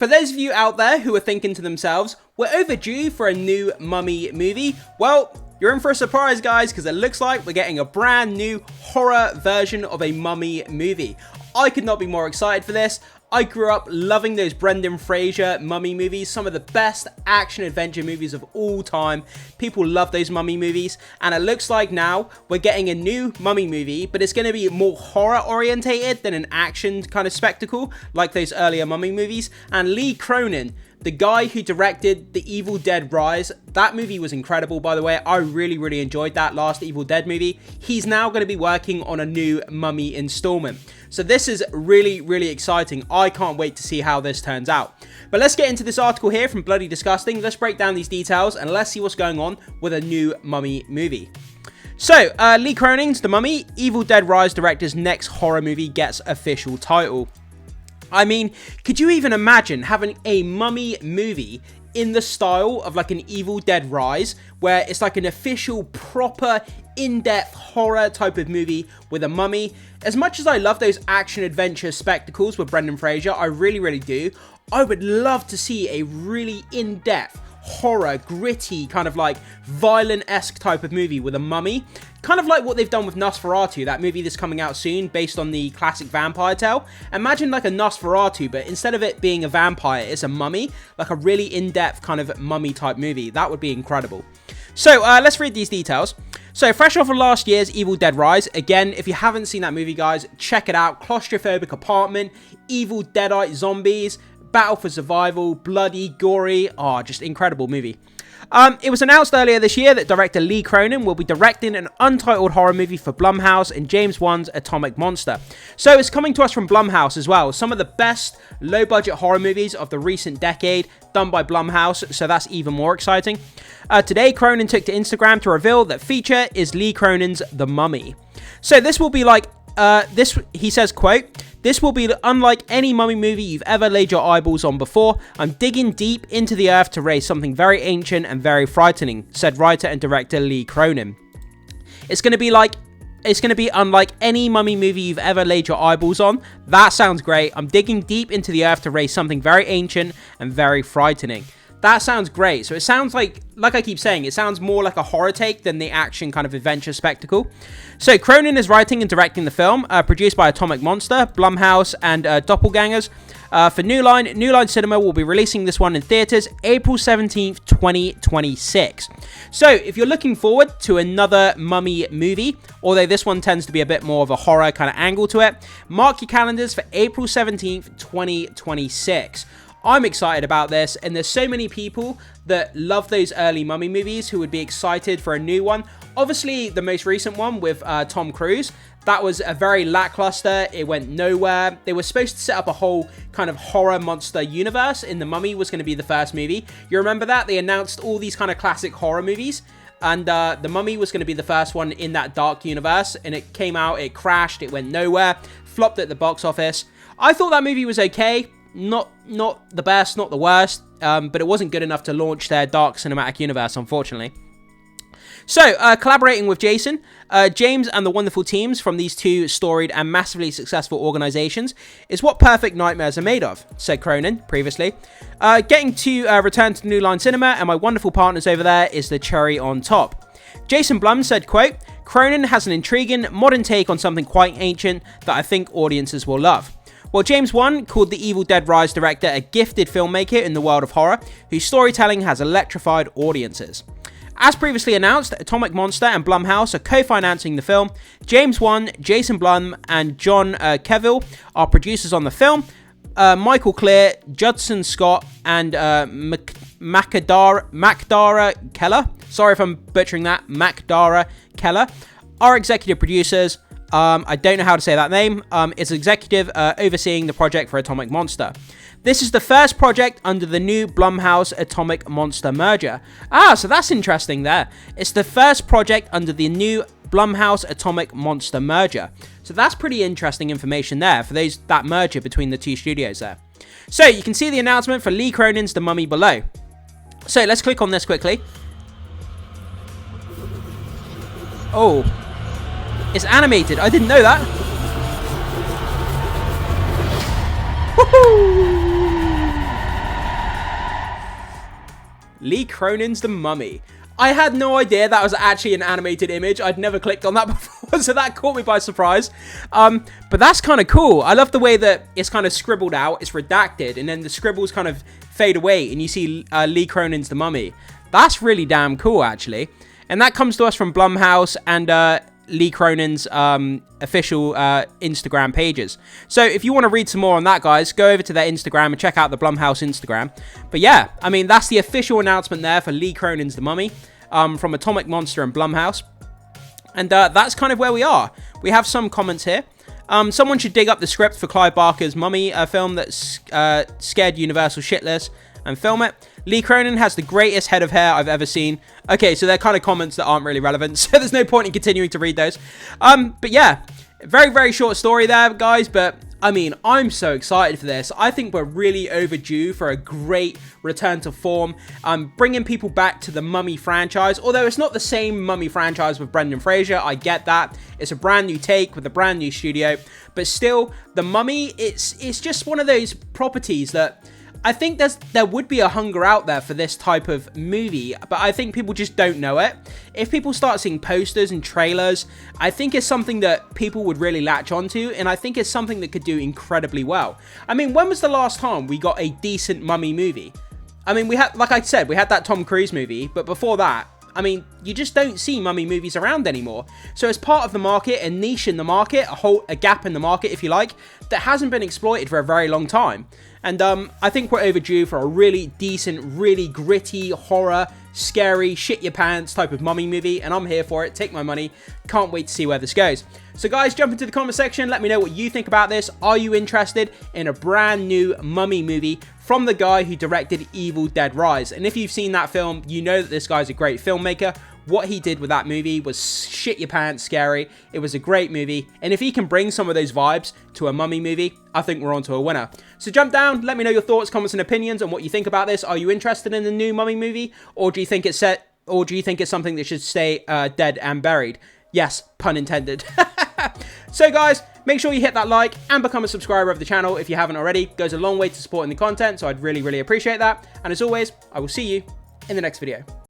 For those of you out there who are thinking to themselves, we're overdue for a new Mummy movie, well, you're in for a surprise, guys, because it looks like we're getting a brand new horror version of a Mummy movie. I could not be more excited for this. I grew up loving those Brendan Fraser Mummy movies, some of the best action-adventure movies of all time. People love those Mummy movies, and it looks like now we're getting a new Mummy movie, but it's going to be more horror-orientated than an action kind of spectacle, like those earlier Mummy movies. And Lee Cronin, the guy who directed The Evil Dead Rise, that movie was incredible, by the way. I really enjoyed that last Evil Dead movie. He's now going to be working on a new Mummy installment. So this is really exciting. I can't wait to see how this turns out. But let's get into this article here from Bloody Disgusting. Let's break down these details and let's see what's going on with a new Mummy movie. So, Lee Cronin's The Mummy, Evil Dead Rise director's next horror movie gets official title. I mean, could you even imagine having a Mummy movie in the style of like an Evil Dead Rise, where it's like an official, proper, in-depth horror type of movie with a mummy? As much as I love those action-adventure spectacles with Brendan Fraser, I really do, I would love to see a really in-depth horror, gritty, kind of like violent-esque type of movie with a mummy. Kind of like what they've done with Nosferatu, that movie that's coming out soon based on the classic vampire tale. Imagine like a Nosferatu, but instead of it being a vampire, it's a mummy, like a really in-depth kind of mummy type movie. That would be incredible. So let's read these details. So fresh off of last year's Evil Dead Rise, again, if you haven't seen that movie, guys, check it out. Claustrophobic apartment, evil deadite zombies, battle for survival, bloody, gory, just incredible movie. It was announced earlier this year that director Lee Cronin will be directing an untitled horror movie for Blumhouse and James Wan's Atomic Monster. So it's coming to us from Blumhouse as well. Some of the best low-budget horror movies of the recent decade done by Blumhouse, so that's even more exciting. Today, Cronin took to Instagram to reveal that feature is Lee Cronin's The Mummy. So this will be like, he says, quote, "This will be unlike any Mummy movie you've ever laid your eyeballs on before. I'm digging deep into the earth to raise something very ancient and very frightening," said writer and director Lee Cronin. It's going to be unlike any Mummy movie you've ever laid your eyeballs on. That sounds great. I'm digging deep into the earth to raise something very ancient and very frightening. That sounds great. So it sounds like I keep saying, it sounds more like a horror take than the action kind of adventure spectacle. So Cronin is writing and directing the film, produced by Atomic Monster, Blumhouse, and Doppelgangers. For New Line Cinema will be releasing this one in theaters April 17th, 2026. So if you're looking forward to another Mummy movie, although this one tends to be a bit more of a horror kind of angle to it, mark your calendars for April 17th, 2026. I'm excited about this, and there's so many people that love those early Mummy movies who would be excited for a new one. Obviously, the most recent one with Tom Cruise, that was a very lackluster. It went nowhere. They were supposed to set up a whole kind of horror monster universe, and The Mummy was going to be the first movie. You remember that? They announced all these kind of classic horror movies, and The Mummy was going to be the first one in that dark universe, and it came out, it crashed, it went nowhere, flopped at the box office. I thought that movie was okay. Not the best, not the worst, but it wasn't good enough to launch their dark cinematic universe, unfortunately. So, collaborating with Jason, James and the wonderful teams from these two storied and massively successful organizations is what perfect nightmares are made of, said Cronin previously. Getting to return to New Line Cinema and my wonderful partners over there is the cherry on top. Jason Blum said, quote, "Cronin has an intriguing, modern take on something quite ancient that I think audiences will love." Well, James Wan called the Evil Dead Rise director a gifted filmmaker in the world of horror, whose storytelling has electrified audiences. As previously announced, Atomic Monster and Blumhouse are co-financing the film. James Wan, Jason Blum, and John Cavill are producers on the film. Michael Clear, Judson Scott, and Macdara Keller, sorry if I'm butchering that, Macdara Keller, are executive producers. I don't know how to say that name. It's executive overseeing the project for Atomic Monster. This is the first project under the new Blumhouse Atomic Monster merger. So that's interesting there. It's the first project under the new Blumhouse Atomic Monster merger. So that's pretty interesting information there for that merger between the two studios there. So you can see the announcement for Lee Cronin's The Mummy below. So let's click on this quickly. Oh. It's animated. I didn't know that. Woohoo! Lee Cronin's The Mummy. I had no idea that was actually an animated image. I'd never clicked on that before, so that caught me by surprise. But that's kind of cool. I love the way that it's kind of scribbled out, it's redacted, and then the scribbles kind of fade away, and you see Lee Cronin's The Mummy. That's really damn cool, actually. And that comes to us from Blumhouse and Lee Cronin's official Instagram pages. So if you want to read some more on that, guys, go over to their Instagram and check out the Blumhouse Instagram. But yeah, I mean, that's the official announcement there for Lee Cronin's The Mummy from Atomic Monster and Blumhouse. And that's kind of where we are. We have some comments here. Someone should dig up the script for Clive Barker's Mummy, a film that scared Universal shitless, and film it. Lee Cronin has the greatest head of hair I've ever seen. Okay, so they're kind of comments that aren't really relevant, so there's no point in continuing to read those. But yeah, very, very short story there, guys, but I mean, I'm so excited for this. I think we're really overdue for a great return to form, bringing people back to the Mummy franchise, although it's not the same Mummy franchise with Brendan Fraser. I get that. It's a brand new take with a brand new studio, but still, the Mummy, it's just one of those properties that I think there would be a hunger out there for this type of movie, but I think people just don't know it. If people start seeing posters and trailers, I think it's something that people would really latch onto, and I think it's something that could do incredibly well. I mean, when was the last time we got a decent Mummy movie? I mean, we had, like I said, we had that Tom Cruise movie, but before that, I mean, you just don't see Mummy movies around anymore. So it's part of the market, a niche in the market, a gap in the market, if you like, that hasn't been exploited for a very long time. And I think we're overdue for a really decent, really gritty, horror, scary, shit your pants type of Mummy movie, and I'm here for it. Take my money. Can't wait to see where this goes. So guys, jump into the comment section. Let me know what you think about this. Are you interested in a brand new Mummy movie from the guy who directed Evil Dead Rise? And if you've seen that film, you know that this guy's a great filmmaker. What he did with that movie was shit your pants scary. It was a great movie. And if he can bring some of those vibes to a Mummy movie, I think we're on to a winner. So jump down, let me know your thoughts, comments, and opinions on what you think about this. Are you interested in the new Mummy movie? Or do you think it's something that should stay dead and buried? Yes, pun intended. So guys, make sure you hit that like and become a subscriber of the channel if you haven't already. It goes a long way to supporting the content, so I'd really, really appreciate that. And as always, I will see you in the next video.